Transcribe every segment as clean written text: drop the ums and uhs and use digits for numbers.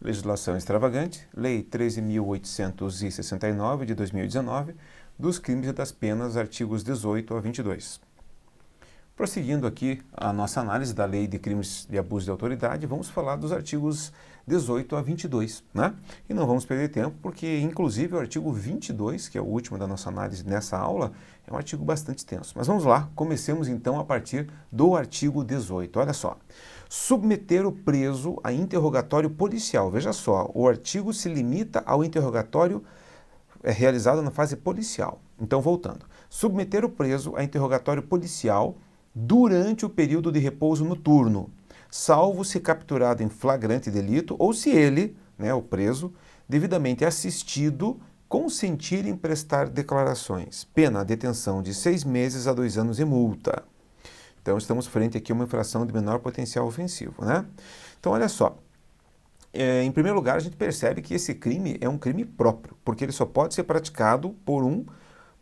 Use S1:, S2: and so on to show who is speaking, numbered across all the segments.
S1: Legislação extravagante, Lei 13.869 de 2019, dos crimes e das penas, artigos 18 a 22. Prosseguindo aqui a nossa análise da Lei de Crimes de Abuso de Autoridade, vamos falar dos artigos 18 a 22, né? E não vamos perder tempo, porque inclusive o artigo 22, que é o último da nossa análise nessa aula, é um artigo bastante extenso. Mas vamos lá, comecemos então a partir do artigo 18. Olha só. Submeter o preso a interrogatório policial. Veja só, o artigo se limita ao interrogatório realizado na fase policial. Então, voltando. Submeter o preso a interrogatório policial durante o período de repouso noturno, salvo se capturado em flagrante delito ou se ele, o preso, devidamente assistido, consentir em prestar declarações. Pena, detenção de 6 meses a 2 anos e multa. Então, estamos frente aqui a uma infração de menor potencial ofensivo, né? Então, olha só. Em primeiro lugar, a gente percebe que esse crime é um crime próprio, porque ele só pode ser praticado por um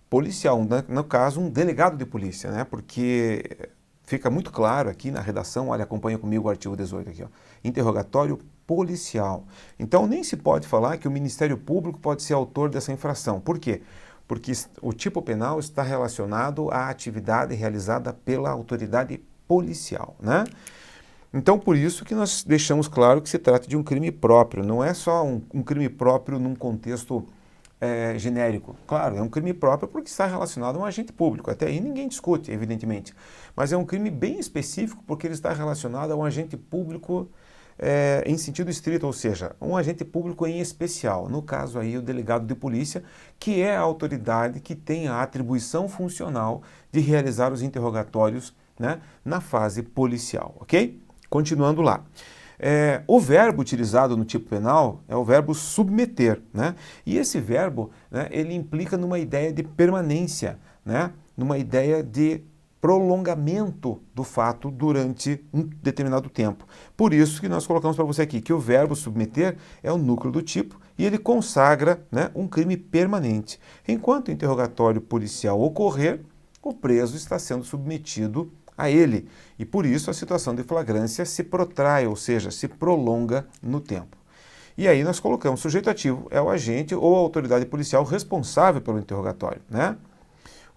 S1: policial, no caso, um delegado de polícia, né? Porque fica muito claro aqui na redação, olha, acompanha comigo o artigo 18 aqui, ó, interrogatório policial. Então, nem se pode falar que o Ministério Público pode ser autor dessa infração. Por quê? Porque o tipo penal está relacionado à atividade realizada pela autoridade policial, né? Então, por isso que nós deixamos claro que se trata de um crime próprio, não é só um crime próprio num contexto genérico. Claro, é um crime próprio porque está relacionado a um agente público, até aí ninguém discute, evidentemente, mas é um crime bem específico porque ele está relacionado a um agente público em sentido estrito, ou seja, um agente público em especial, no caso aí o delegado de polícia, que é a autoridade que tem a atribuição funcional de realizar os interrogatórios, né, na fase policial, ok? Continuando lá. O verbo utilizado no tipo penal é o verbo submeter, né? E esse verbo, né, ele implica numa ideia de permanência, né? Numa ideia de prolongamento do fato durante um determinado tempo. Por isso que nós colocamos para você aqui que o verbo submeter é o núcleo do tipo e ele consagra, né, um crime permanente. Enquanto o interrogatório policial ocorrer, o preso está sendo submetido a ele. E por isso a situação de flagrância se protrai, ou seja, se prolonga no tempo. E aí nós colocamos sujeito ativo, é o agente ou a autoridade policial responsável pelo interrogatório, né?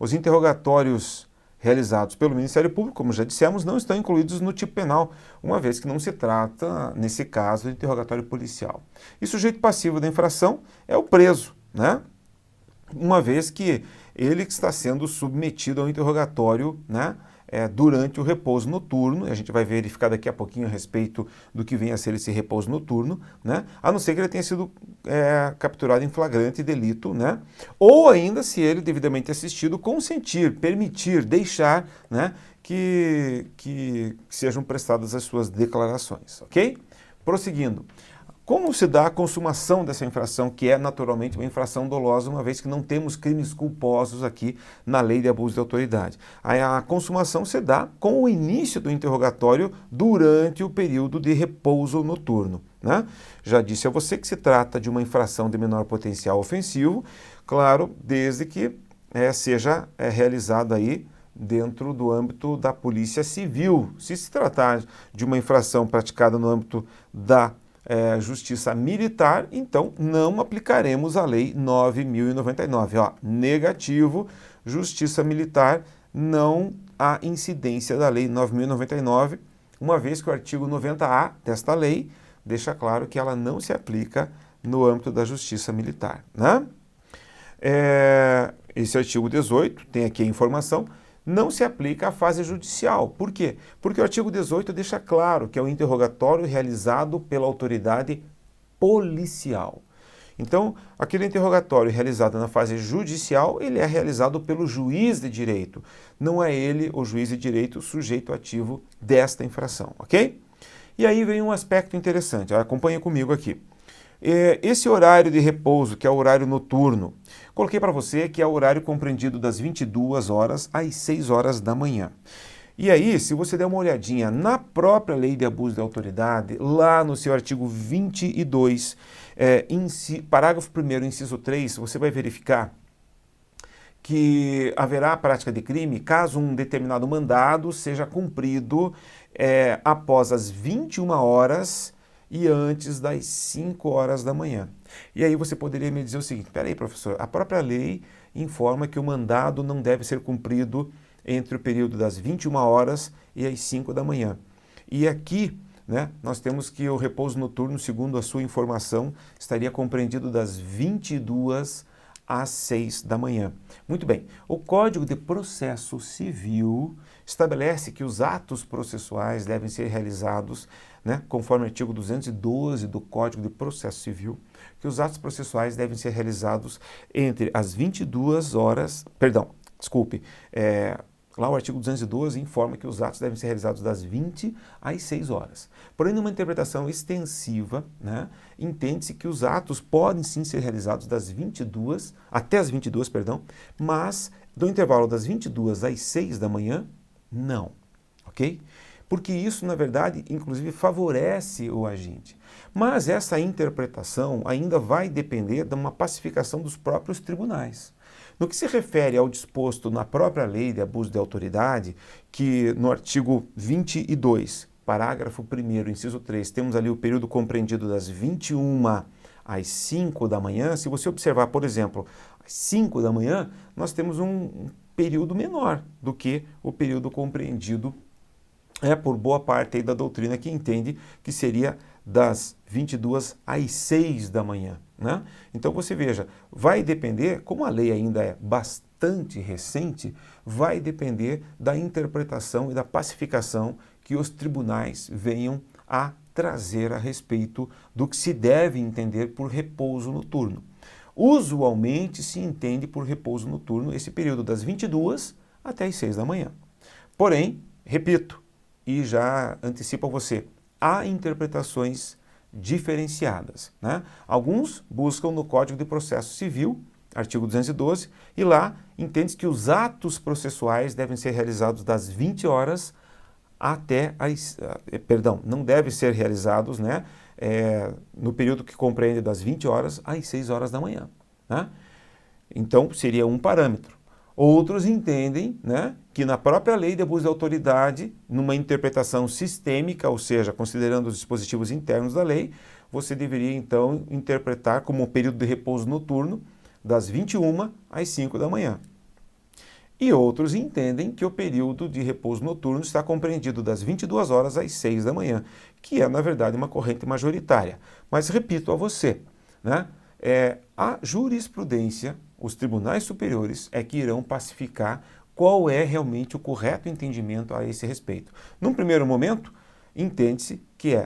S1: Os interrogatórios realizados pelo Ministério Público, como já dissemos, não estão incluídos no tipo penal, uma vez que não se trata, nesse caso, de interrogatório policial. E sujeito passivo da infração é o preso, né? Uma vez que ele está sendo submetido ao interrogatório, né, durante o repouso noturno, e a gente vai verificar daqui a pouquinho a respeito do que vem a ser esse repouso noturno, né, a não ser que ele tenha sido capturado em flagrante delito, né, ou ainda, se ele devidamente assistido, consentir, permitir, deixar, né, que sejam prestadas as suas declarações, ok? Prosseguindo. Como se dá a consumação dessa infração, que é naturalmente uma infração dolosa, uma vez que não temos crimes culposos aqui na lei de abuso de autoridade? A consumação se dá com o início do interrogatório durante o período de repouso noturno, né? Já disse a você que se trata de uma infração de menor potencial ofensivo, claro, desde que seja realizada aí dentro do âmbito da Polícia Civil. Se tratar de uma infração praticada no âmbito da Justiça Militar, então não aplicaremos a Lei 9.099. Ó, negativo, Justiça Militar, não há incidência da Lei 9.099, uma vez que o artigo 90A desta lei deixa claro que ela não se aplica no âmbito da Justiça Militar, né? Esse artigo 18, tem aqui a informação, não se aplica à fase judicial. Por quê? Porque o artigo 18 deixa claro que é um interrogatório realizado pela autoridade policial. Então, aquele interrogatório realizado na fase judicial, ele é realizado pelo juiz de direito. Não é ele, o juiz de direito, sujeito ativo desta infração, ok? E aí vem um aspecto interessante, acompanha comigo aqui. Esse horário de repouso, que é o horário noturno, coloquei para você que é o horário compreendido das 22 horas às 6 horas da manhã. E aí, se você der uma olhadinha na própria Lei de Abuso de Autoridade, lá no seu artigo 22, parágrafo 1º, inciso 3, você vai verificar que haverá a prática de crime caso um determinado mandado seja cumprido após as 21 horas e antes das 5 horas da manhã. E aí você poderia me dizer o seguinte: peraí, professor, a própria lei informa que o mandado não deve ser cumprido entre o período das 21 horas e as 5 da manhã. E aqui, né, nós temos que o repouso noturno, segundo a sua informação, estaria compreendido das 22 às 6 da manhã. Muito bem, o Código de Processo Civil estabelece que os atos processuais devem ser realizados, né, conforme o artigo 212 do Código de Processo Civil, que os atos processuais devem ser realizados entre as 22 horas, lá o artigo 212 informa que os atos devem ser realizados das 20 às 6 horas. Porém, numa interpretação extensiva, né, entende-se que os atos podem sim ser realizados até as 22, mas do intervalo das 22 às 6 da manhã, não, ok? Porque isso, na verdade, inclusive favorece o agente. Mas essa interpretação ainda vai depender de uma pacificação dos próprios tribunais. No que se refere ao disposto na própria lei de abuso de autoridade, que no artigo 22, parágrafo 1º, inciso 3, temos ali o período compreendido das 21 às 5 da manhã, se você observar, por exemplo, às 5 da manhã, nós temos um período menor do que o período compreendido por boa parte aí da doutrina que entende que seria das 22 às 6 da manhã. Né? Então você veja, vai depender, como a lei ainda é bastante recente, vai depender da interpretação e da pacificação que os tribunais venham a trazer a respeito do que se deve entender por repouso noturno. Usualmente se entende por repouso noturno esse período das 22 até as 6 da manhã. Porém, repito, e já antecipo a você, há interpretações diferenciadas. Né? Alguns buscam no Código de Processo Civil, artigo 212, e lá entende-se que os atos processuais devem ser realizados das 20 horas até as... não devem ser realizados, né, no período que compreende das 20 horas às 6 horas da manhã. Né? Então, seria um parâmetro. Outros entendem, né, que na própria lei de abuso de autoridade, numa interpretação sistêmica, ou seja, considerando os dispositivos internos da lei, você deveria então interpretar como um período de repouso noturno das 21 às 5 da manhã. E outros entendem que o período de repouso noturno está compreendido das 22 horas às 6 da manhã, que é, na verdade, uma corrente majoritária. Mas repito a você, né, a jurisprudência, os tribunais superiores é que irão pacificar qual é realmente o correto entendimento a esse respeito. Num primeiro momento, entende-se que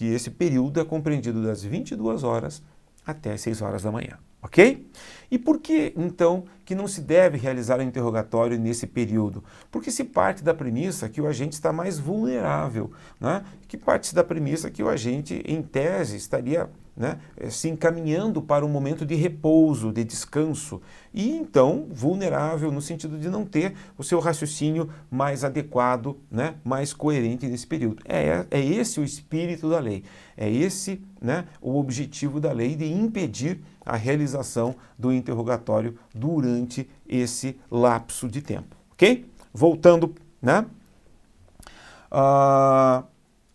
S1: esse período é compreendido das 22 horas até as 6 horas da manhã, ok? E por que, então, que não se deve realizar o interrogatório nesse período? Porque se parte da premissa que o agente está mais vulnerável, né? Que parte da premissa que o agente, em tese, estaria, né, se encaminhando para um momento de repouso, de descanso, e então vulnerável no sentido de não ter o seu raciocínio mais adequado, né, mais coerente nesse período. É esse o espírito da lei, é esse, né, o objetivo da lei de impedir a realização do interrogatório durante esse lapso de tempo, ok? Voltando, né?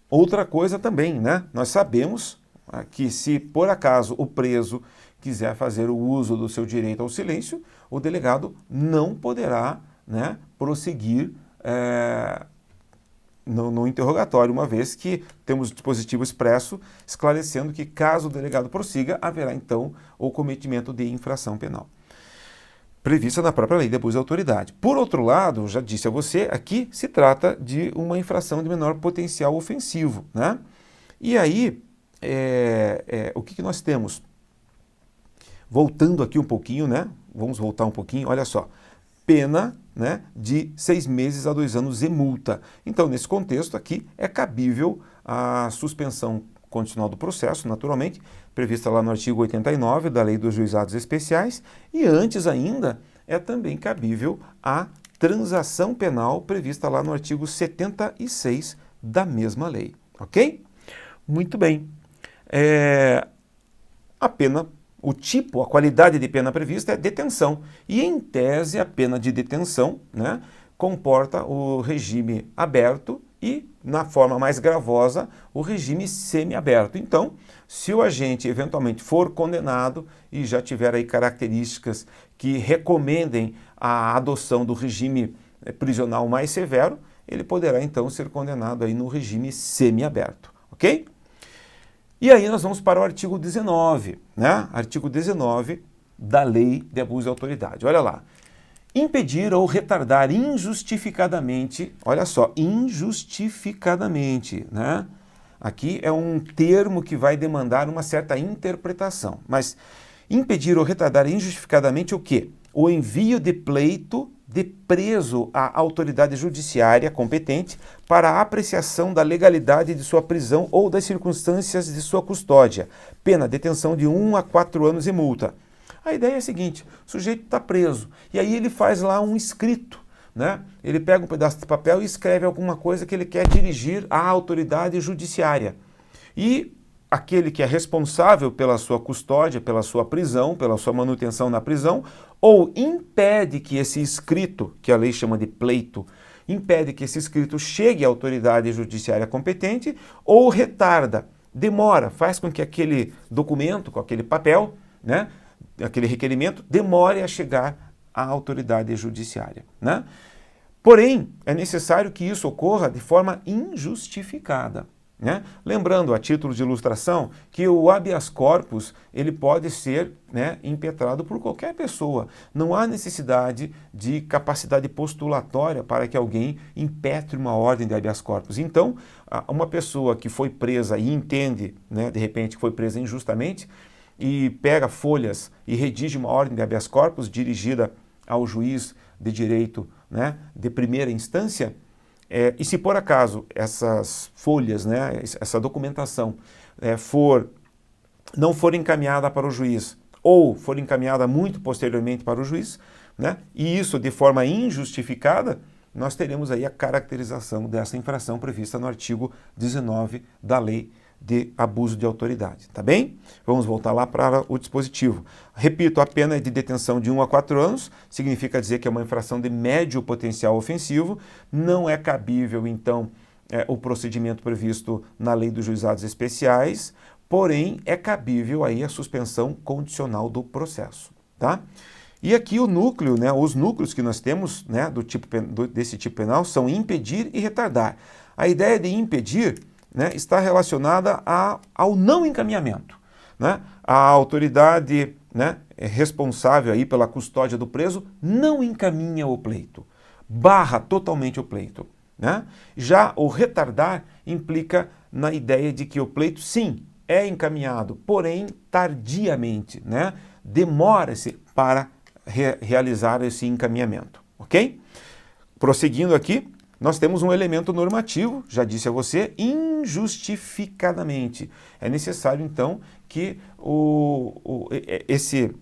S1: Outra coisa também, né? Nós sabemos que se por acaso o preso quiser fazer o uso do seu direito ao silêncio, o delegado não poderá, né, prosseguir no interrogatório, uma vez que temos dispositivo expresso esclarecendo que caso o delegado prossiga, haverá então o cometimento de infração penal, prevista na própria lei de abuso de autoridade. Por outro lado, já disse a você, aqui se trata de uma infração de menor potencial ofensivo, né? E aí, o que nós temos? Voltando aqui um pouquinho, né? Vamos voltar um pouquinho, olha só. Pena, né, de 6 meses a 2 anos e multa. Então, nesse contexto aqui, é cabível a suspensão condicional do processo, naturalmente, prevista lá no artigo 89 da Lei dos Juizados Especiais, e antes ainda, é também cabível a transação penal prevista lá no artigo 76 da mesma lei, ok? Muito bem. A pena, o tipo, a qualidade de pena prevista é detenção. E, em tese, a pena de detenção, né, comporta o regime aberto e, na forma mais gravosa, o regime semiaberto. Então, se o agente eventualmente for condenado e já tiver aí características que recomendem a adoção do regime prisional mais severo, ele poderá então ser condenado aí no regime semiaberto, ok? E aí nós vamos para o artigo 19, né? Artigo 19 da Lei de Abuso de Autoridade. Olha lá. Impedir ou retardar injustificadamente, olha só, injustificadamente, né? Aqui é um termo que vai demandar uma certa interpretação, mas impedir ou retardar injustificadamente o quê? O envio de pleito de preso à autoridade judiciária competente para a apreciação da legalidade de sua prisão ou das circunstâncias de sua custódia, pena detenção de 1 a 4 anos e multa. A ideia é a seguinte, o sujeito está preso e aí ele faz lá um escrito, né? Ele pega um pedaço de papel e escreve alguma coisa que ele quer dirigir à autoridade judiciária. E aquele que é responsável pela sua custódia, pela sua prisão, pela sua manutenção na prisão, ou impede que esse escrito, que a lei chama de pleito, impede que esse escrito chegue à autoridade judiciária competente, ou retarda, demora, faz com que aquele documento, com aquele papel, né, aquele requerimento, demore a chegar à autoridade judiciária, né? Porém, é necessário que isso ocorra de forma injustificada, né? Lembrando, a título de ilustração, que o habeas corpus ele pode ser, né, impetrado por qualquer pessoa. Não há necessidade de capacidade postulatória para que alguém impetre uma ordem de habeas corpus. Então, uma pessoa que foi presa e entende, né, de repente, que foi presa injustamente, e pega folhas e redige uma ordem de habeas corpus dirigida ao juiz de direito, né, de primeira instância, e se por acaso essas folhas, né, essa documentação não for encaminhada para o juiz ou for encaminhada muito posteriormente para o juiz, né, e isso de forma injustificada, nós teremos aí a caracterização dessa infração prevista no artigo 19 da Lei de Abuso de Autoridade, tá bem? Vamos voltar lá para o dispositivo. Repito, a pena é de detenção de 1 a 4 anos, significa dizer que é uma infração de médio potencial ofensivo, não é cabível, então, o procedimento previsto na Lei dos Juizados Especiais, porém, é cabível aí a suspensão condicional do processo, tá? E aqui o núcleo, né, os núcleos que nós temos, né, desse tipo penal são impedir e retardar. A ideia de impedir, né, está relacionada ao não encaminhamento, né? A autoridade, né, responsável aí pela custódia do preso não encaminha o pleito, barra totalmente o pleito, né? Já o retardar implica na ideia de que o pleito, sim, é encaminhado, porém tardiamente, né? Demora-se para realizar esse encaminhamento, ok? Prosseguindo aqui, nós temos um elemento normativo, já disse a você, injustificadamente. É necessário, então, que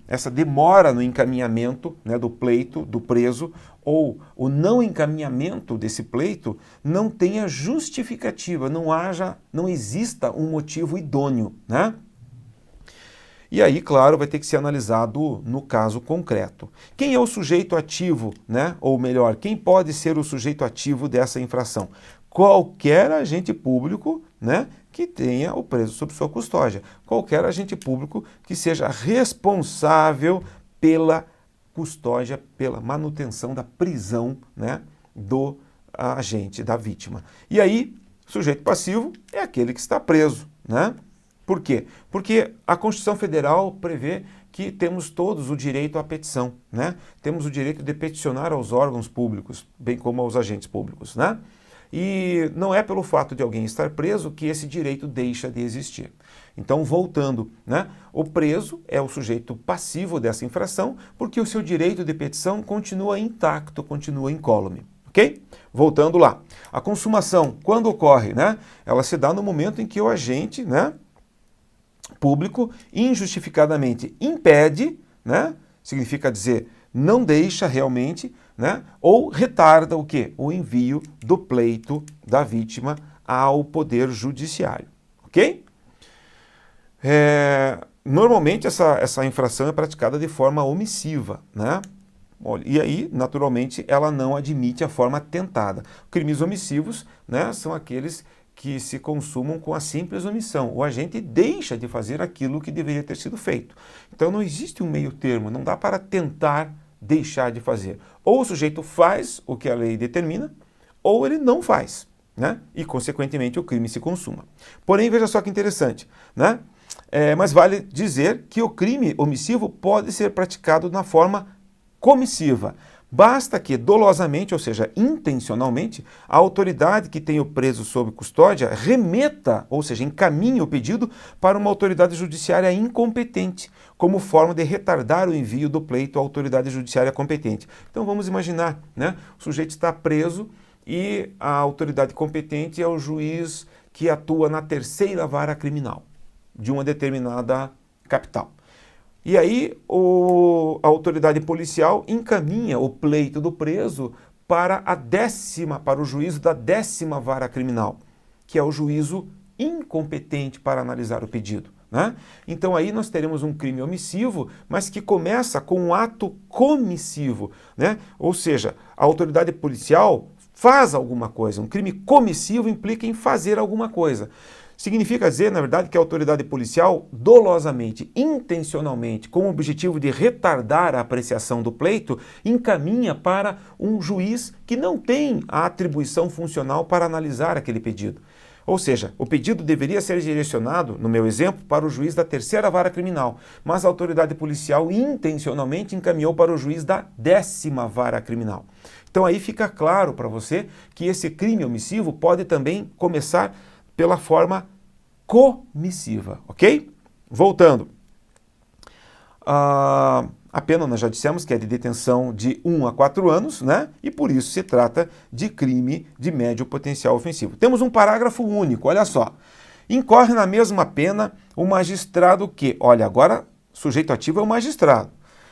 S1: essa demora no encaminhamento, né, do pleito, do preso, ou o não encaminhamento desse pleito, não tenha justificativa, não exista um motivo idôneo, né? E aí, claro, vai ter que ser analisado no caso concreto. Quem é o sujeito ativo, né? Ou melhor, quem pode ser o sujeito ativo dessa infração? Qualquer agente público, né, que tenha o preso sob sua custódia. Qualquer agente público que seja responsável pela custódia, pela manutenção da prisão, né, do agente, da vítima. E aí, sujeito passivo é aquele que está preso, né? Por quê? Porque a Constituição Federal prevê que temos todos o direito à petição, né? Temos o direito de peticionar aos órgãos públicos, bem como aos agentes públicos, né? E não é pelo fato de alguém estar preso que esse direito deixa de existir. Então, voltando, né? O preso é o sujeito passivo dessa infração porque o seu direito de petição continua intacto, continua incólume. Ok? Voltando lá. A consumação, quando ocorre, né? Ela se dá no momento em que o agente, né, público injustificadamente impede, né? Significa dizer não deixa realmente, né? Ou retarda o quê? O envio do pleito da vítima ao Poder Judiciário, ok? Normalmente essa infração é praticada de forma omissiva, né? E aí, naturalmente, ela não admite a forma tentada. Crimes omissivos, né, são aqueles que se consumam com a simples omissão. O agente deixa de fazer aquilo que deveria ter sido feito. Então não existe um meio termo, não dá para tentar deixar de fazer. Ou o sujeito faz o que a lei determina, ou ele não faz, né? E, consequentemente, o crime se consuma. Porém, veja só que interessante, né? Mas vale dizer que o crime omissivo pode ser praticado na forma comissiva. Basta que dolosamente, ou seja, intencionalmente, a autoridade que tem o preso sob custódia remeta, ou seja, encaminhe o pedido para uma autoridade judiciária incompetente, como forma de retardar o envio do pleito à autoridade judiciária competente. Então vamos imaginar, né? O sujeito está preso e a autoridade competente é o juiz que atua na terceira vara criminal de uma determinada capital. E aí a autoridade policial encaminha o pleito do preso para o juízo da 10ª vara criminal, que é o juízo incompetente para analisar o pedido, né? Então aí nós teremos um crime omissivo, mas que começa com um ato comissivo, né? Ou seja, a autoridade policial faz alguma coisa. Um crime comissivo implica em fazer alguma coisa. Significa dizer, na verdade, que a autoridade policial, dolosamente, intencionalmente, com o objetivo de retardar a apreciação do pleito, encaminha para um juiz que não tem a atribuição funcional para analisar aquele pedido. Ou seja, o pedido deveria ser direcionado, no meu exemplo, para o juiz da terceira vara criminal, mas a autoridade policial intencionalmente encaminhou para o juiz da 10ª vara criminal. Então aí fica claro para você que esse crime omissivo pode também começar pela forma comissiva, ok? Voltando. A pena nós já dissemos que é de detenção de 1 a 4 anos, né? E por isso se trata de crime de médio potencial ofensivo. Temos um parágrafo único, olha só. Incorre na mesma pena o magistrado que, olha, agora sujeito ativo é o magistrado.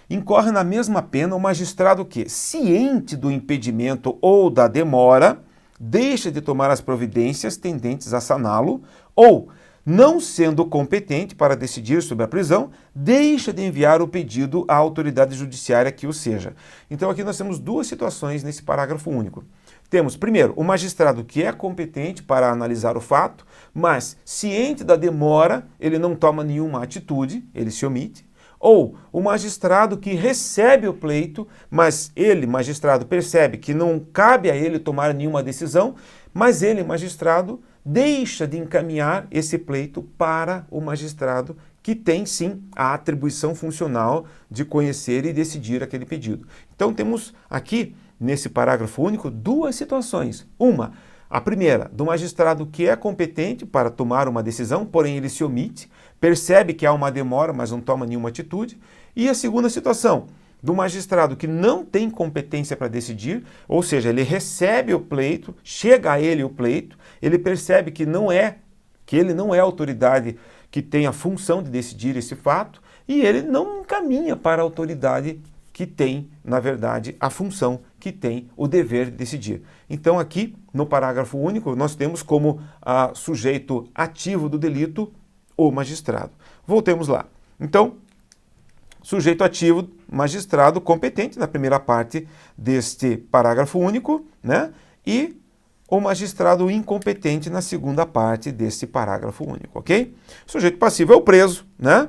S1: Incorre na mesma pena o magistrado que, ciente do impedimento ou da demora, deixa de tomar as providências tendentes a saná-lo, ou, não sendo competente para decidir sobre a prisão, deixa de enviar o pedido à autoridade judiciária que o seja. Então aqui nós temos duas situações nesse parágrafo único. Temos, primeiro, o magistrado que é competente para analisar o fato, mas, ciente da demora, ele não toma nenhuma atitude, ele se omite. Ou o magistrado que recebe o pleito, mas ele, magistrado, percebe que não cabe a ele tomar nenhuma decisão, mas ele, magistrado, deixa de encaminhar esse pleito para o magistrado que tem, sim, a atribuição funcional de conhecer e decidir aquele pedido. Então temos aqui, nesse parágrafo único, duas situações. Uma, a primeira, do magistrado que é competente para tomar uma decisão, porém ele se omite, percebe que há uma demora, mas não toma nenhuma atitude. E a segunda situação, do magistrado que não tem competência para decidir, ou seja, ele recebe o pleito, chega a ele o pleito, ele percebe que ele não é a autoridade que tem a função de decidir esse fato, e ele não encaminha para a autoridade que tem, na verdade, a função, que tem o dever de decidir. Então aqui, no parágrafo único, nós temos como sujeito ativo do delito o magistrado. Voltemos lá. Então, sujeito ativo, magistrado competente na primeira parte deste parágrafo único, né? E o magistrado incompetente na segunda parte deste parágrafo único, ok? Sujeito passivo é o preso, né?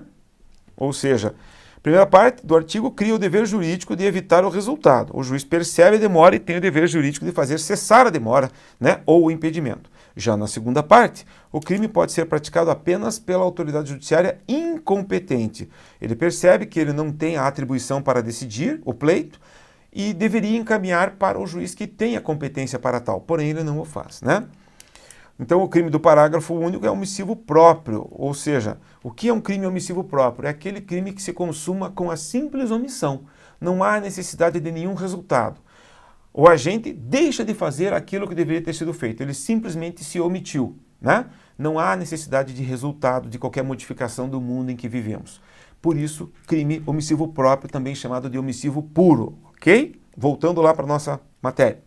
S1: Ou seja, primeira parte do artigo cria o dever jurídico de evitar o resultado. O juiz percebe a demora e tem o dever jurídico de fazer cessar a demora, né? Ou o impedimento. Já na segunda parte, o crime pode ser praticado apenas pela autoridade judiciária incompetente. Ele percebe que ele não tem a atribuição para decidir o pleito e deveria encaminhar para o juiz que tem a competência para tal, porém ele não o faz, né? Então o crime do parágrafo único é omissivo próprio, ou seja, o que é um crime omissivo próprio? É aquele crime que se consuma com a simples omissão. Não há necessidade de nenhum resultado. O agente deixa de fazer aquilo que deveria ter sido feito, ele simplesmente se omitiu, né? Não há necessidade de resultado de qualquer modificação do mundo em que vivemos. Por isso, crime omissivo próprio, também chamado de omissivo puro, ok? Voltando lá para a nossa matéria.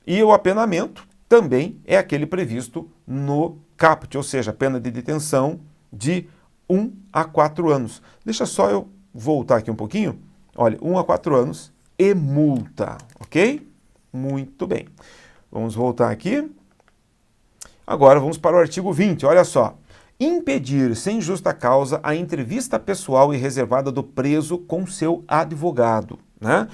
S1: E o apenamento também é aquele previsto no caput, ou seja, pena de detenção de 1 a 4 anos. Deixa só eu voltar aqui um pouquinho Olha, 1 a 4 anos e multa, ok? Muito bem. Vamos voltar aqui. Agora vamos para o artigo 20, olha só. Impedir sem justa causa a entrevista pessoal e reservada do preso com seu advogado, né?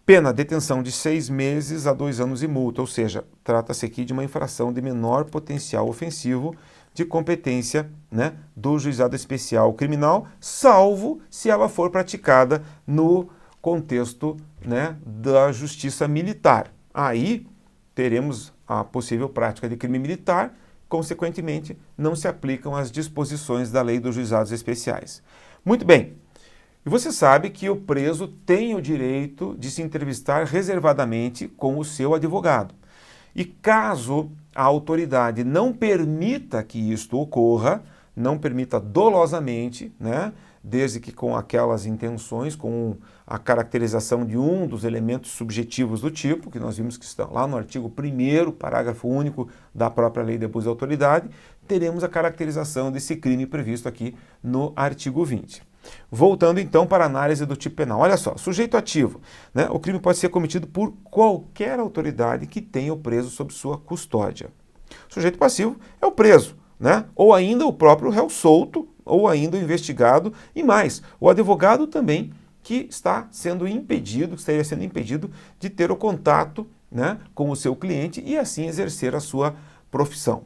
S1: Pena, detenção de 6 meses a 2 anos e multa, ou seja, trata-se aqui de uma infração de menor potencial ofensivo de competência, né, do juizado especial criminal, salvo se ela for praticada no contexto, né, da justiça militar. Aí teremos a possível prática de crime militar, consequentemente, não se aplicam as disposições da lei dos juizados especiais. Muito bem. E você sabe que o preso tem o direito de se entrevistar reservadamente com o seu advogado. E caso a autoridade não permita que isto ocorra, não permita dolosamente, né, desde que com aquelas intenções, com a caracterização de um dos elementos subjetivos do tipo, que nós vimos que estão lá no artigo 1º, parágrafo único da própria Lei de Abuso de Autoridade, teremos a caracterização desse crime previsto aqui no artigo 20. Voltando então para a análise do tipo penal. Olha só, sujeito ativo, né? O crime pode ser cometido por qualquer autoridade que tenha o preso sob sua custódia. Sujeito passivo é o preso, né? Ou ainda o próprio réu solto, ou ainda o investigado, e mais, o advogado também que está sendo impedido, que estaria sendo impedido de ter o contato, né, com o seu cliente e assim exercer a sua profissão.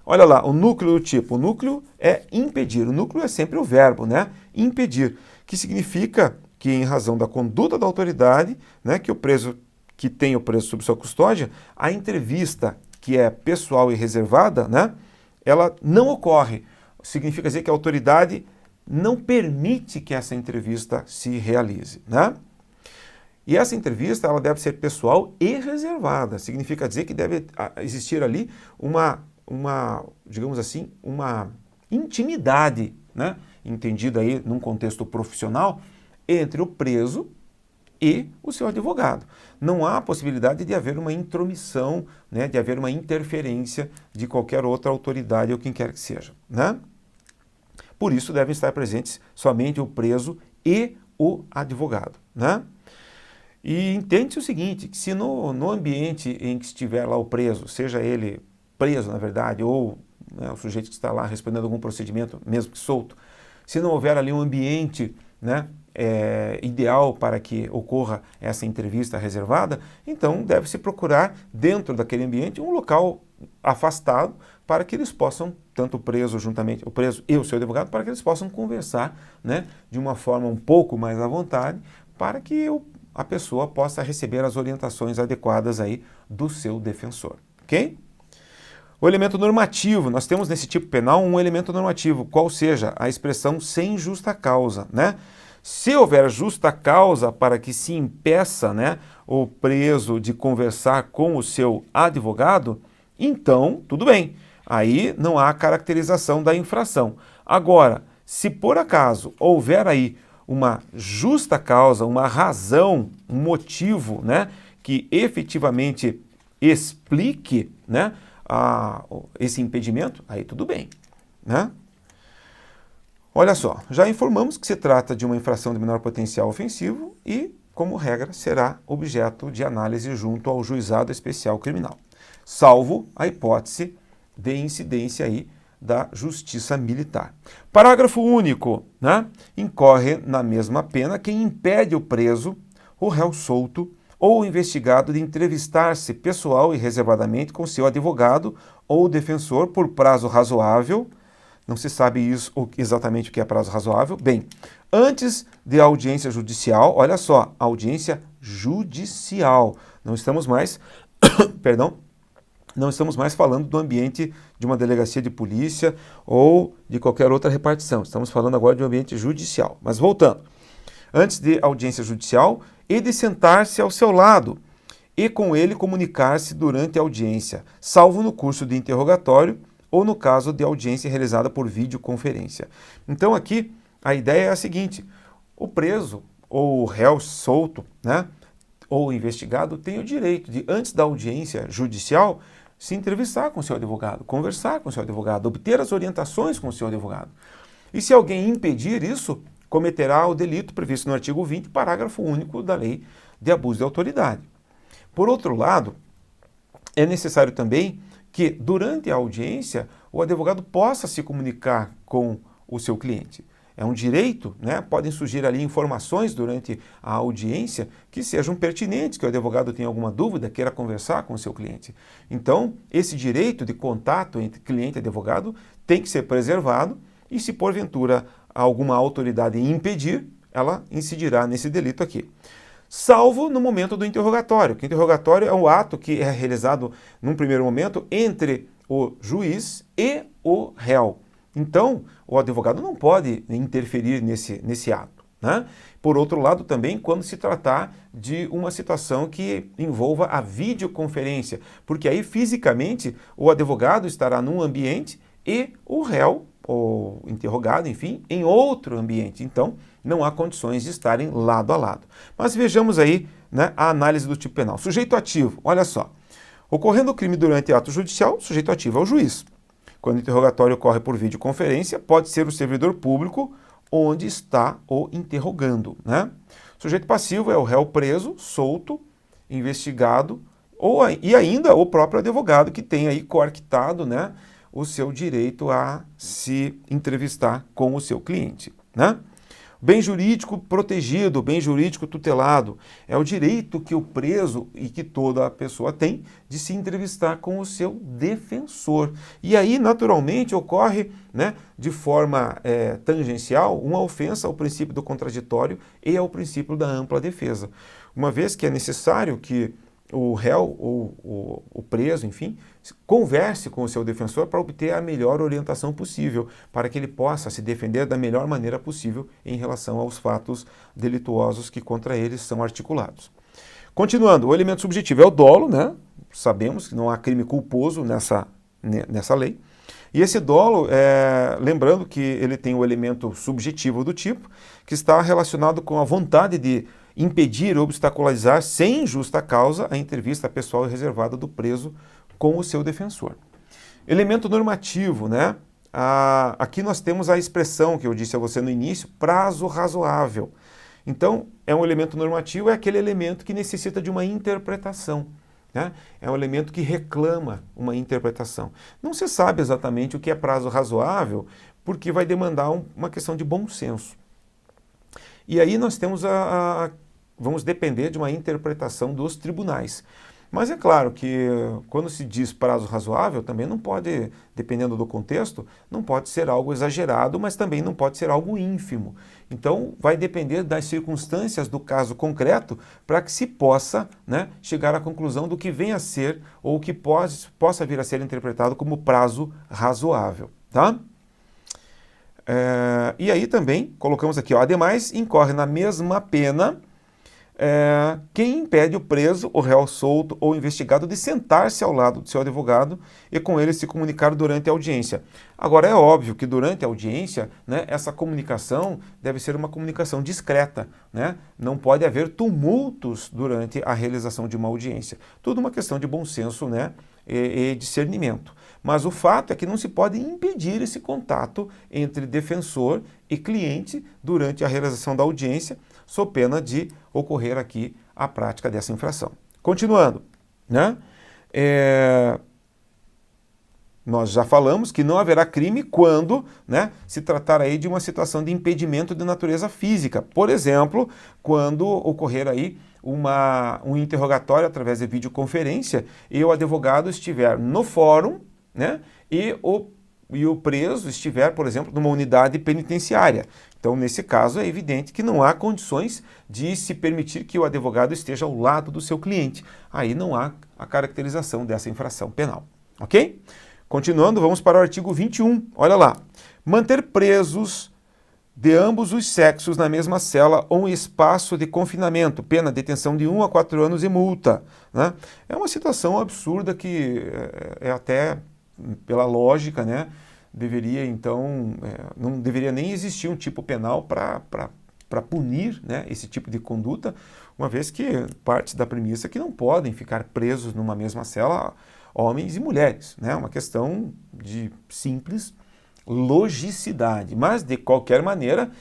S1: Olha lá, o núcleo do tipo. O núcleo é impedir. O núcleo é sempre o verbo, né? Impedir, que significa que em razão da conduta da autoridade, né, que o preso, que tem o preso sob sua custódia, a entrevista que é pessoal e reservada, né, ela não ocorre. Significa dizer que a autoridade não permite que essa entrevista se realize, né? E essa entrevista ela deve ser pessoal e reservada. Significa dizer que deve existir ali digamos assim, uma intimidade, né, entendida aí num contexto profissional, entre o preso e o seu advogado. Não há possibilidade de haver uma intromissão, né, de haver uma interferência de qualquer outra autoridade ou quem quer que seja, né? Por isso devem estar presentes somente o preso e o advogado, né? E entende-se o seguinte, que se no ambiente em que estiver lá o preso, seja ele preso, na verdade, ou, né, o sujeito que está lá respondendo algum procedimento, mesmo que solto, se não houver ali um ambiente, né, ideal para que ocorra essa entrevista reservada, então deve-se procurar dentro daquele ambiente um local afastado para que eles possam, tanto o preso e o seu advogado, para que eles possam conversar, né, de uma forma um pouco mais à vontade, para que a pessoa possa receber as orientações adequadas aí do seu defensor, ok? O elemento normativo, nós temos nesse tipo penal um elemento normativo, qual seja a expressão sem justa causa, né? Se houver justa causa para que se impeça, né, o preso de conversar com o seu advogado, então tudo bem, aí não há caracterização da infração. Agora, se por acaso houver aí uma justa causa, uma razão, um motivo, né, que efetivamente explique, né, esse impedimento, aí tudo bem, né? Olha só, já informamos que se trata de uma infração de menor potencial ofensivo e, como regra, será objeto de análise junto ao juizado especial criminal, salvo a hipótese de incidência aí da justiça militar. Parágrafo único, né? Incorre na mesma pena quem impede o preso, o réu solto ou o investigado de entrevistar-se pessoal e reservadamente com seu advogado ou defensor por prazo razoável. Não se sabe isso, exatamente o que é prazo razoável. Bem, antes de audiência judicial, olha só, audiência judicial. Não estamos mais, perdão, não estamos mais falando do ambiente de uma delegacia de polícia ou de qualquer outra repartição. Estamos falando agora de um ambiente judicial. Mas voltando, antes de audiência judicial e de sentar-se ao seu lado e com ele comunicar-se durante a audiência, salvo no curso de interrogatório ou no caso de audiência realizada por videoconferência. Então aqui a ideia é a seguinte, o preso ou o réu solto, né, ou o investigado tem o direito de, antes da audiência judicial, se entrevistar com o seu advogado, conversar com o seu advogado, obter as orientações com o seu advogado. E se alguém impedir isso, cometerá o delito previsto no artigo 20, parágrafo único da Lei de Abuso de Autoridade. Por outro lado, é necessário também que, durante a audiência, o advogado possa se comunicar com o seu cliente. É um direito, né? Podem surgir ali informações durante a audiência que sejam pertinentes, que o advogado tenha alguma dúvida, queira conversar com o seu cliente. Então, esse direito de contato entre cliente e advogado tem que ser preservado e, se porventura alguma autoridade impedir, ela incidirá nesse delito aqui. Salvo no momento do interrogatório, que o interrogatório é um ato que é realizado num primeiro momento entre o juiz e o réu. Então, o advogado não pode interferir nesse ato, né? Por outro lado, também, quando se tratar de uma situação que envolva a videoconferência, porque aí, fisicamente, o advogado estará num ambiente e o réu, ou interrogado, enfim, em outro ambiente. Então, não há condições de estarem lado a lado. Mas vejamos aí, né, a análise do tipo penal. Sujeito ativo, olha só. Ocorrendo o crime durante ato judicial, o sujeito ativo é o juiz. Quando o interrogatório ocorre por videoconferência, pode ser o servidor público onde está o interrogando, né? Sujeito passivo é o réu preso, solto, investigado, e ainda o próprio advogado que tem aí coartado, né, o seu direito a se entrevistar com o seu cliente, né? Bem jurídico protegido, bem jurídico tutelado, é o direito que o preso e que toda pessoa tem de se entrevistar com o seu defensor. E aí, naturalmente, ocorre, né, de forma tangencial uma ofensa ao princípio do contraditório e ao princípio da ampla defesa. Uma vez que é necessário que o réu ou o preso, enfim, converse com o seu defensor para obter a melhor orientação possível, para que ele possa se defender da melhor maneira possível em relação aos fatos delituosos que contra eles são articulados. Continuando, o elemento subjetivo é o dolo, né? Sabemos que não há crime culposo nessa lei. E esse dolo, lembrando que ele tem o elemento subjetivo do tipo, que está relacionado com a vontade de impedir ou obstaculizar sem justa causa a entrevista pessoal e reservada do preso com o seu defensor. Elemento normativo, né? Aqui nós temos a expressão que eu disse a você no início, prazo razoável. Então, é um elemento normativo, é aquele elemento que necessita de uma interpretação, né? É um elemento que reclama uma interpretação. Não se sabe exatamente o que é prazo razoável, porque vai demandar uma questão de bom senso. E aí nós temos vamos depender de uma interpretação dos tribunais. Mas é claro que quando se diz prazo razoável, também não pode, dependendo do contexto, não pode ser algo exagerado, mas também não pode ser algo ínfimo. Então vai depender das circunstâncias do caso concreto para que se possa, né, chegar à conclusão do que vem a ser ou que possa vir a ser interpretado como prazo razoável, tá? E aí também colocamos aqui, ó, ademais incorre na mesma pena quem impede o preso, o réu solto ou investigado de sentar-se ao lado do seu advogado e com ele se comunicar durante a audiência. Agora, é óbvio que durante a audiência, né, essa comunicação deve ser uma comunicação discreta, né? Não pode haver tumultos durante a realização de uma audiência. Tudo uma questão de bom senso, né, e discernimento. Mas o fato é que não se pode impedir esse contato entre defensor e cliente durante a realização da audiência, sob pena de ocorrer aqui a prática dessa infração. Continuando, né? Nós já falamos que não haverá crime quando, né, se tratar aí de uma situação de impedimento de natureza física. Por exemplo, quando ocorrer aí um interrogatório através de videoconferência e o advogado estiver no fórum, né, e o preso estiver, por exemplo, numa unidade penitenciária. Então, nesse caso, é evidente que não há condições de se permitir que o advogado esteja ao lado do seu cliente. Aí não há a caracterização dessa infração penal. Ok? Continuando, vamos para o artigo 21. Olha lá. Manter presos de ambos os sexos na mesma cela ou em espaço de confinamento, pena detenção de 1 a 4 anos e multa, né? É uma situação absurda que até, pela lógica, né, deveria então, não deveria nem existir um tipo penal para punir, né, esse tipo de conduta, uma vez que parte da premissa que não podem ficar presos numa mesma cela homens e mulheres, né? Uma questão de simples logicidade, mas de qualquer maneira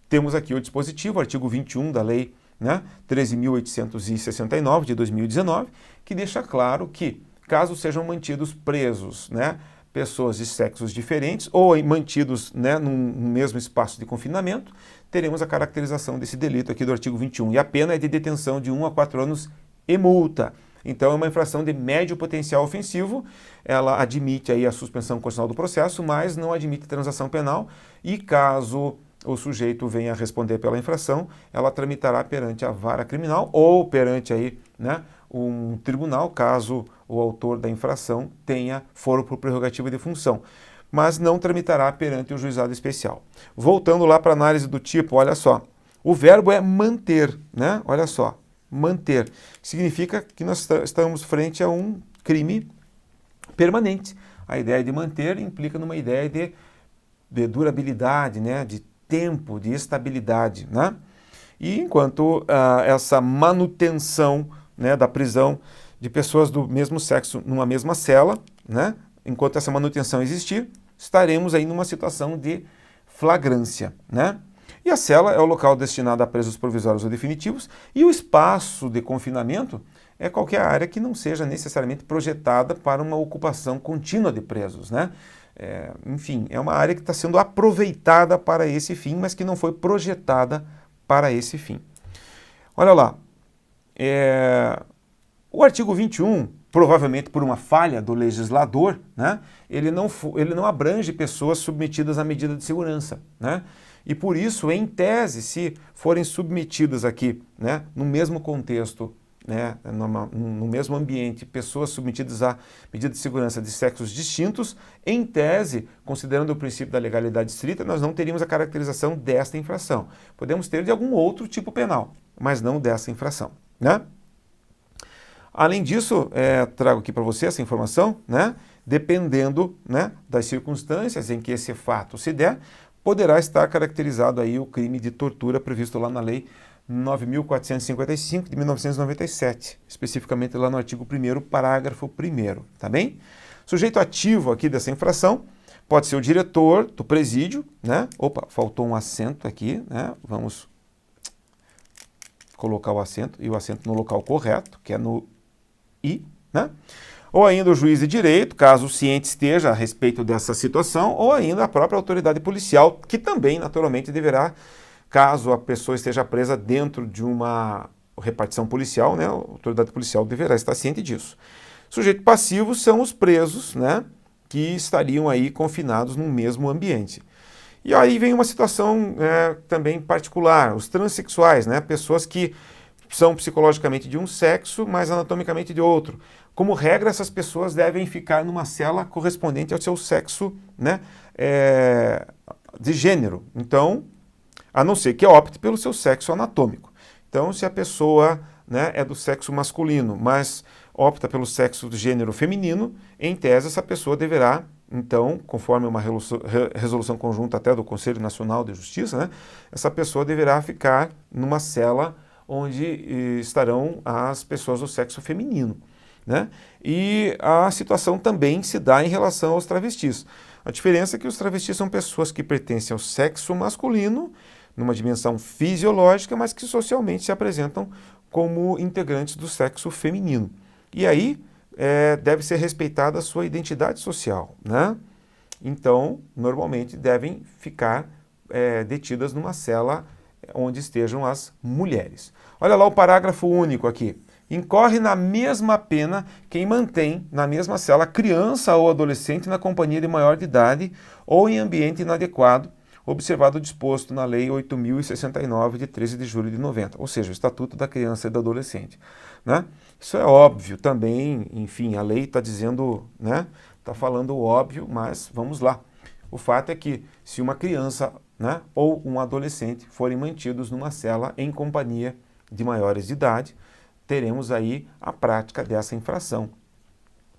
S1: temos aqui o dispositivo, artigo 21 da Lei, né, 13.869 de 2019, que deixa claro que, caso sejam mantidos presos, né, pessoas de sexos diferentes ou mantidos, né, num mesmo espaço de confinamento, teremos a caracterização desse delito aqui do artigo 21. E a pena é de detenção de 1 a 4 anos e multa. Então é uma infração de médio potencial ofensivo, ela admite aí a suspensão constitucional do processo, mas não admite transação penal e caso o sujeito venha a responder pela infração, ela tramitará perante a vara criminal ou perante aí, né, um tribunal, caso o autor da infração tenha foro por prerrogativa de função, mas não tramitará perante o juizado especial. Voltando lá para a análise do tipo, olha só, o verbo é manter, né? Olha só, manter. Significa que nós estamos frente a um crime permanente. A ideia de manter implica numa ideia de durabilidade, né? De tempo, de estabilidade, né? E enquanto essa manutenção, né, da prisão de pessoas do mesmo sexo numa mesma cela, né, enquanto essa manutenção existir, estaremos aí numa situação de flagrância, né? E a cela é o local destinado a presos provisórios ou definitivos e o espaço de confinamento é qualquer área que não seja necessariamente projetada para uma ocupação contínua de presos, né? Enfim, é uma área que está sendo aproveitada para esse fim, mas que não foi projetada para esse fim. Olha lá, o artigo 21, provavelmente por uma falha do legislador, né, ele não abrange pessoas submetidas à medida de segurança, né? E por isso, em tese, se forem submetidas aqui, né, no mesmo contexto, né, no mesmo ambiente, pessoas submetidas à medida de segurança de sexos distintos, em tese, considerando o princípio da legalidade estrita, nós não teríamos a caracterização desta infração. Podemos ter de algum outro tipo penal, mas não dessa infração, né? Além disso, trago aqui para você essa informação, né, dependendo, né, das circunstâncias em que esse fato se der, poderá estar caracterizado aí o crime de tortura previsto lá na Lei 9.455 de 1997, especificamente lá no artigo 1º, parágrafo 1º, tá bem? Sujeito ativo aqui dessa infração pode ser o diretor do presídio, né? Opa, faltou um acento aqui, né? Vamos colocar o acento e o acento no local correto, que é no I, né? Ou ainda o juiz de direito, caso ciente esteja a respeito dessa situação, ou ainda a própria autoridade policial, que também, naturalmente, deverá, caso a pessoa esteja presa dentro de uma repartição policial, né, a autoridade policial deverá estar ciente disso. Sujeito passivo são os presos, né, que estariam aí confinados no mesmo ambiente. E aí vem uma situação também particular, os transexuais, né, pessoas que são psicologicamente de um sexo, mas anatomicamente de outro. Como regra, essas pessoas devem ficar numa cela correspondente ao seu sexo, né, de gênero. Então, a não ser que opte pelo seu sexo anatômico. Então, se a pessoa, né, é do sexo masculino, mas opta pelo sexo de gênero feminino, em tese essa pessoa deverá, então, conforme uma resolução conjunta até do Conselho Nacional de Justiça, né, essa pessoa deverá ficar numa cela onde estarão as pessoas do sexo feminino, né? E a situação também se dá em relação aos travestis. A diferença é que os travestis são pessoas que pertencem ao sexo masculino, numa dimensão fisiológica, mas que socialmente se apresentam como integrantes do sexo feminino. E aí deve ser respeitada a sua identidade social, né? Então, normalmente devem ficar detidas numa cela onde estejam as mulheres. Olha lá o parágrafo único aqui. Incorre na mesma pena quem mantém na mesma cela criança ou adolescente na companhia de maior de idade ou em ambiente inadequado, observado o disposto na Lei 8.069 de 13 de julho de 90, ou seja, o Estatuto da Criança e do Adolescente, né? Isso é óbvio também, enfim, a lei está dizendo, né, está falando o óbvio, mas vamos lá. O fato é que se uma criança, né, ou um adolescente forem mantidos numa cela em companhia de maiores de idade, teremos aí a prática dessa infração.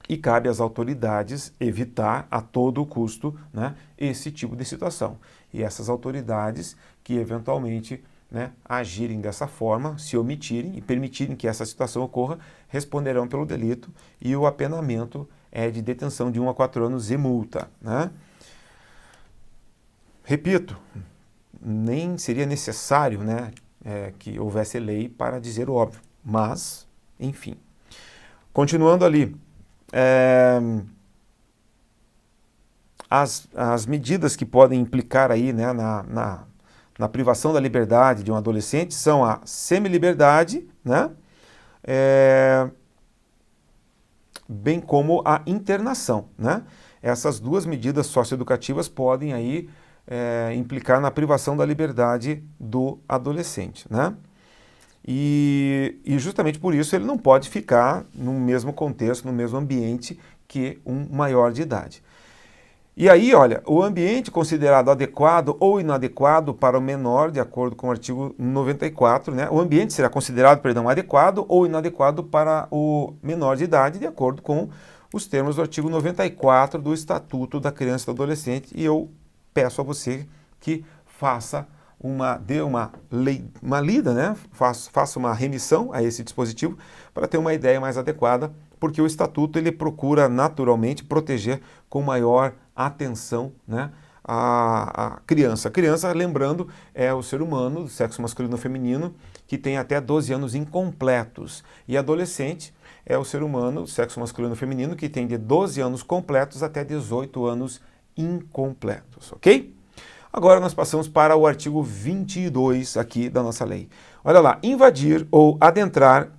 S1: E cabe às autoridades evitar a todo custo, né, esse tipo de situação. E essas autoridades que eventualmente, né, agirem dessa forma, se omitirem e permitirem que essa situação ocorra, responderão pelo delito e o apenamento é de detenção de 1 a 4 anos e multa, né? Repito, nem seria necessário, né, que houvesse lei para dizer o óbvio. Mas, enfim. Continuando ali, as medidas que podem implicar aí, né, na privação da liberdade de um adolescente são a semi-liberdade, né, bem como a internação, né? Essas duas medidas socioeducativas podem aí implicar na privação da liberdade do adolescente, né? E justamente por isso ele não pode ficar no mesmo contexto, no mesmo ambiente que um maior de idade. E aí, olha, o ambiente considerado adequado ou inadequado para o menor, de acordo com o artigo 94, né? O ambiente será considerado, adequado ou inadequado para o menor de idade, de acordo com os termos do artigo 94 do Estatuto da Criança e do Adolescente. E eu peço a você que dê uma lida, né? Faça uma remissão a esse dispositivo para ter uma ideia mais adequada, porque o Estatuto ele procura naturalmente proteger com maior atenção, né, a criança. A criança, lembrando, é o ser humano do sexo masculino ou feminino que tem até 12 anos incompletos. E adolescente é o ser humano do sexo masculino ou feminino que tem de 12 anos completos até 18 anos incompletos, ok? Agora nós passamos para o artigo 22 aqui da nossa lei. Olha lá, invadir ou adentrar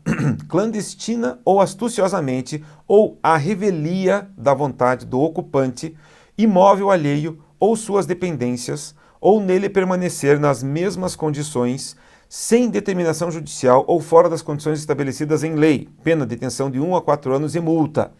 S1: clandestina ou astuciosamente ou à revelia da vontade do ocupante, imóvel alheio ou suas dependências, ou nele permanecer nas mesmas condições, sem determinação judicial ou fora das condições estabelecidas em lei, pena de detenção de 1 a 4 anos e multa.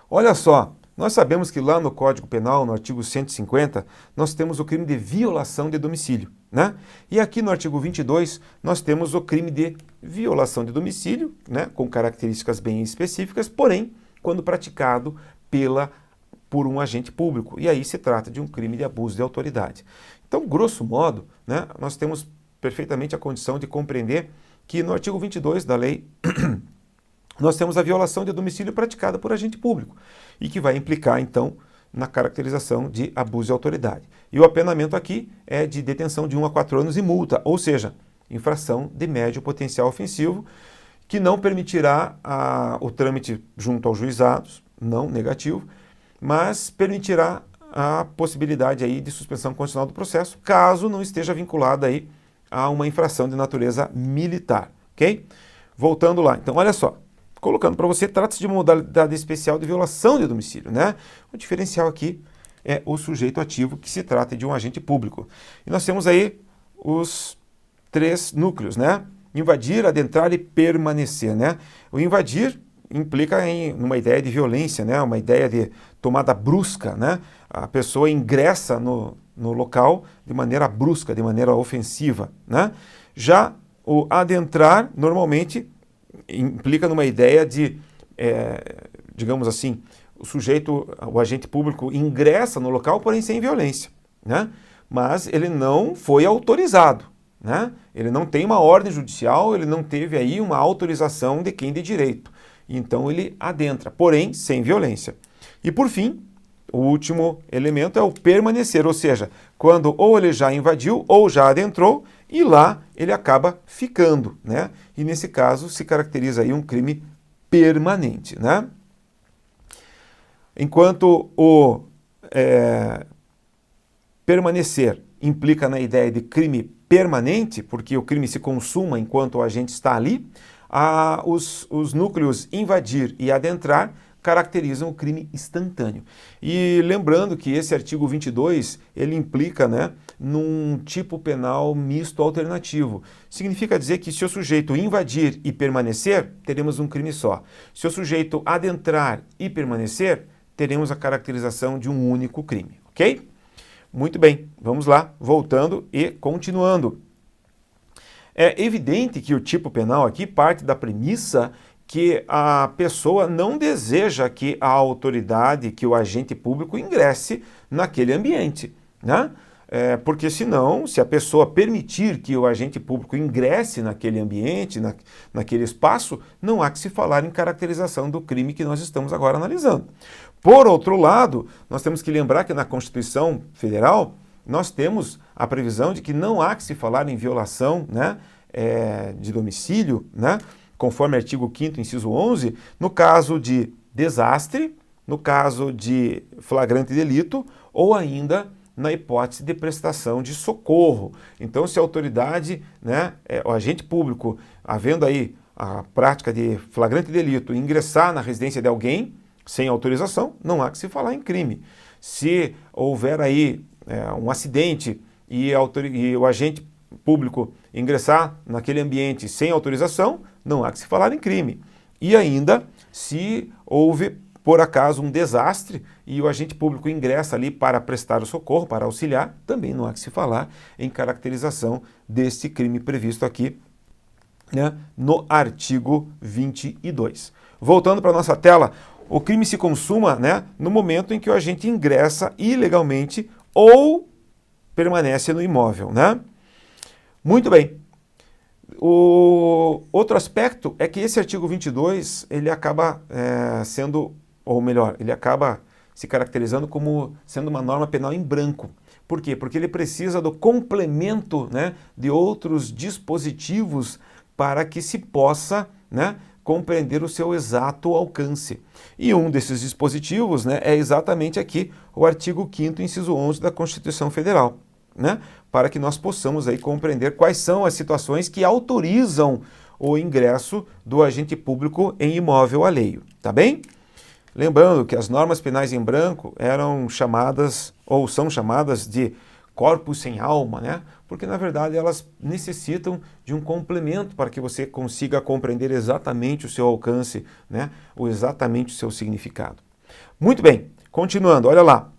S1: Olha só, nós sabemos que lá no Código Penal, no artigo 150, nós temos o crime de violação de domicílio, né? E aqui no artigo 22, nós temos o crime de violação de domicílio, né, com características bem específicas, porém, quando praticado por um agente público. E aí se trata de um crime de abuso de autoridade. Então, grosso modo, né, nós temos perfeitamente a condição de compreender que no artigo 22 da lei nós temos a violação de domicílio praticada por agente público e que vai implicar, então, na caracterização de abuso de autoridade. E o apenamento aqui é de detenção de 1 a 4 anos e multa, ou seja, infração de médio potencial ofensivo, que não permitirá o trâmite junto aos juizados, não negativo, mas permitirá a possibilidade aí de suspensão condicional do processo, caso não esteja vinculada aí a uma infração de natureza militar, ok? Voltando lá, então olha só, colocando para você, trata-se de uma modalidade especial de violação de domicílio, né? O diferencial aqui é o sujeito ativo, que se trata de um agente público. E nós temos aí os 3 núcleos, né? Invadir, adentrar e permanecer, né? O invadir implica numa ideia de violência, né? Uma ideia de tomada brusca, né? A pessoa ingressa no local de maneira brusca, de maneira ofensiva, né? Já o adentrar, normalmente, implica numa ideia de, digamos assim, o agente público ingressa no local, porém sem violência, né? Mas ele não foi autorizado, né? Ele não tem uma ordem judicial, ele não teve aí uma autorização de quem de direito. Então ele adentra, porém sem violência. E por fim, o último elemento é o permanecer, ou seja, quando ou ele já invadiu ou já adentrou e lá ele acaba ficando, né? E nesse caso se caracteriza aí um crime permanente, né? Enquanto o permanecer implica na ideia de crime permanente, porque o crime se consuma enquanto o agente está ali, os núcleos invadir e adentrar caracterizam o crime instantâneo. E lembrando que esse artigo 22, ele implica, né, num tipo penal misto alternativo. Significa dizer que se o sujeito invadir e permanecer, teremos um crime só. Se o sujeito adentrar e permanecer, teremos a caracterização de um único crime, ok? Muito bem, vamos lá, voltando e continuando. É evidente que o tipo penal aqui parte da premissa que a pessoa não deseja que a autoridade, que o agente público ingresse naquele ambiente, né? Porque senão, se a pessoa permitir que o agente público ingresse naquele ambiente, naquele espaço, não há que se falar em caracterização do crime que nós estamos agora analisando. Por outro lado, nós temos que lembrar que na Constituição Federal, nós temos a previsão de que não há que se falar em violação, né, de domicílio, né, conforme artigo 5º, inciso 11, no caso de desastre, no caso de flagrante delito ou ainda na hipótese de prestação de socorro. Então, se a autoridade, né, o agente público, havendo aí a prática de flagrante delito, ingressar na residência de alguém sem autorização, não há que se falar em crime. Se houver aí um acidente e o agente público ingressar naquele ambiente sem autorização, não há que se falar em crime. E ainda, se houve, por acaso, um desastre e o agente público ingressa ali para prestar o socorro, para auxiliar, também não há que se falar em caracterização deste crime previsto aqui, né, no artigo 22. Voltando para a nossa tela, o crime se consuma, né, no momento em que o agente ingressa ilegalmente ou permanece no imóvel, né? Muito bem. O outro aspecto é que esse artigo 22, ele acaba sendo, ou melhor, ele acaba se caracterizando como sendo uma norma penal em branco. Por quê? Porque ele precisa do complemento, né, de outros dispositivos para que se possa, né, compreender o seu exato alcance. E um desses dispositivos, né, é exatamente aqui o artigo 5º, inciso 11 da Constituição Federal, né, para que nós possamos aí compreender quais são as situações que autorizam o ingresso do agente público em imóvel alheio, tá bem? Lembrando que as normas penais em branco eram chamadas, ou são chamadas de corpos sem alma, né? Porque na verdade elas necessitam de um complemento para que você consiga compreender exatamente o seu alcance, né? Ou exatamente o seu significado. Muito bem, continuando, olha lá.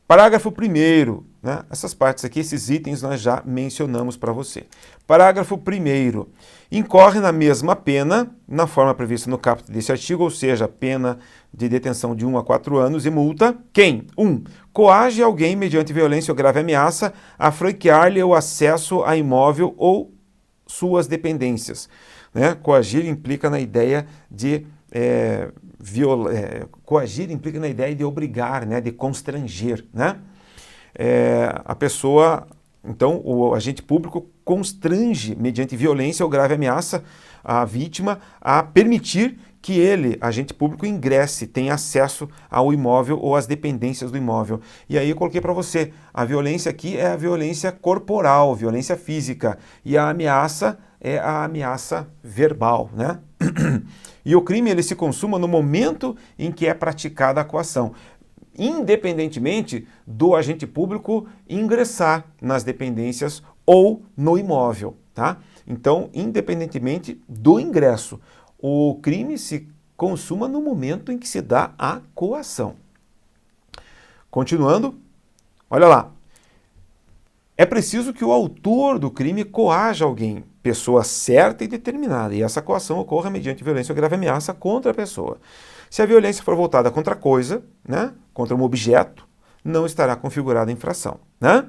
S1: Parágrafo 1º, né? Essas partes aqui, esses itens nós já mencionamos para você. Parágrafo 1º. Incorre na mesma pena, na forma prevista no caput desse artigo, ou seja, pena de detenção de 1 a 4 anos e multa, quem? 1. Coage alguém mediante violência ou grave ameaça a franquear-lhe o acesso a imóvel ou suas dependências. Né? Coagir implica na ideia de coagir implica na ideia de obrigar, né, de constranger, né? A pessoa, então, o agente público constrange, mediante violência ou grave ameaça, a vítima a permitir que ele, agente público, ingresse, tenha acesso ao imóvel ou às dependências do imóvel. E aí eu coloquei para você, a violência aqui é a violência corporal, violência física, e a ameaça é a ameaça verbal, né? E o crime ele se consuma no momento em que é praticada a coação, independentemente do agente público ingressar nas dependências ou no imóvel, tá? Então, independentemente do ingresso, o crime se consuma no momento em que se dá a coação. Continuando, olha lá. É preciso que o autor do crime coaja alguém, pessoa certa e determinada, e essa coação ocorra mediante violência ou grave ameaça contra a pessoa. Se a violência for voltada contra a coisa, né, contra um objeto, não estará configurada a infração, né?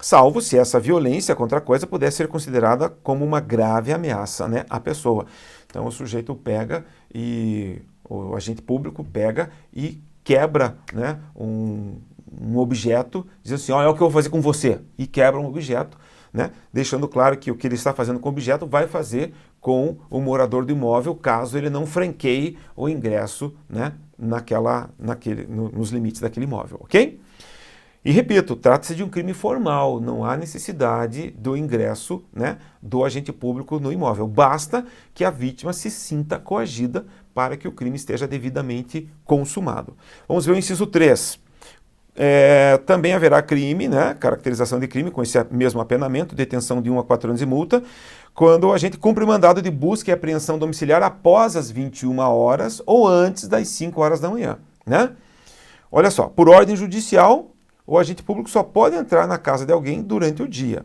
S1: Salvo se essa violência contra a coisa puder ser considerada como uma grave ameaça, né, à pessoa. Então o sujeito pega e o agente público pega e quebra, né, um objeto, diz assim, ó, é o que eu vou fazer com você, e quebra um objeto, né, deixando claro que o que ele está fazendo com o objeto vai fazer com o morador do imóvel, caso ele não franqueie o ingresso, né, nos limites daquele imóvel, ok? E repito, trata-se de um crime formal, não há necessidade do ingresso, né, do agente público no imóvel. Basta que a vítima se sinta coagida para que o crime esteja devidamente consumado. Vamos ver o inciso 3. Também haverá crime, né, caracterização de crime com esse mesmo apenamento, detenção de 1 a 4 anos e multa, quando o agente cumpre mandado de busca e apreensão domiciliar após as 21 horas ou antes das 5 horas da manhã, né? Olha só, por ordem judicial, o agente público só pode entrar na casa de alguém durante o dia.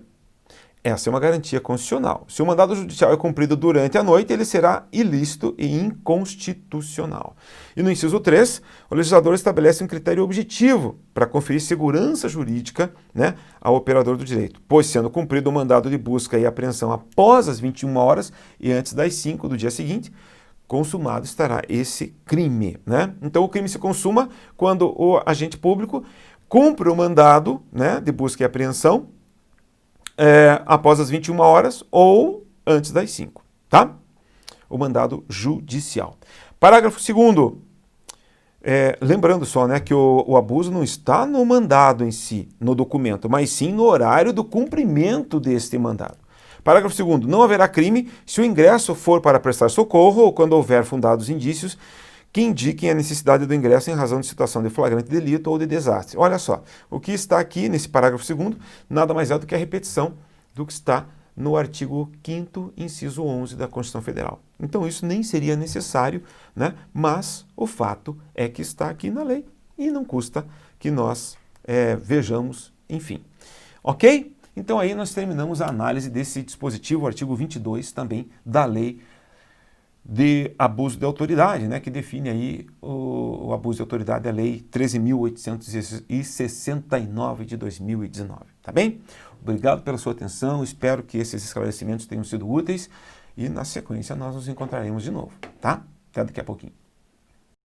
S1: Essa é uma garantia constitucional. Se o mandado judicial é cumprido durante a noite, ele será ilícito e inconstitucional. E no inciso 3, o legislador estabelece um critério objetivo para conferir segurança jurídica, né, ao operador do direito, pois sendo cumprido o mandado de busca e apreensão após as 21 horas e antes das 5 do dia seguinte, consumado estará esse crime, né? Então o crime se consuma quando o agente público cumpre o mandado, né, de busca e apreensão após as 21 horas ou antes das 5, tá? O mandado judicial. Parágrafo 2º. Lembrando só, né, que o abuso não está no mandado em si, no documento, mas sim no horário do cumprimento deste mandado. Parágrafo 2º. Não haverá crime se o ingresso for para prestar socorro ou quando houver fundados indícios que indiquem a necessidade do ingresso em razão de situação de flagrante delito ou de desastre. Olha só, o que está aqui nesse parágrafo 2º nada mais é do que a repetição do que está no artigo 5º, inciso 11 da Constituição Federal. Então isso nem seria necessário, né? Mas o fato é que está aqui na lei e não custa que nós vejamos, enfim. Ok? Então aí nós terminamos a análise desse dispositivo, o artigo 22 também da lei de abuso de autoridade, né, que define aí o abuso de autoridade, a lei 13.869 de 2019, tá bem? Obrigado pela sua atenção, espero que esses esclarecimentos tenham sido úteis e na sequência nós nos encontraremos de novo, tá? Até daqui a pouquinho.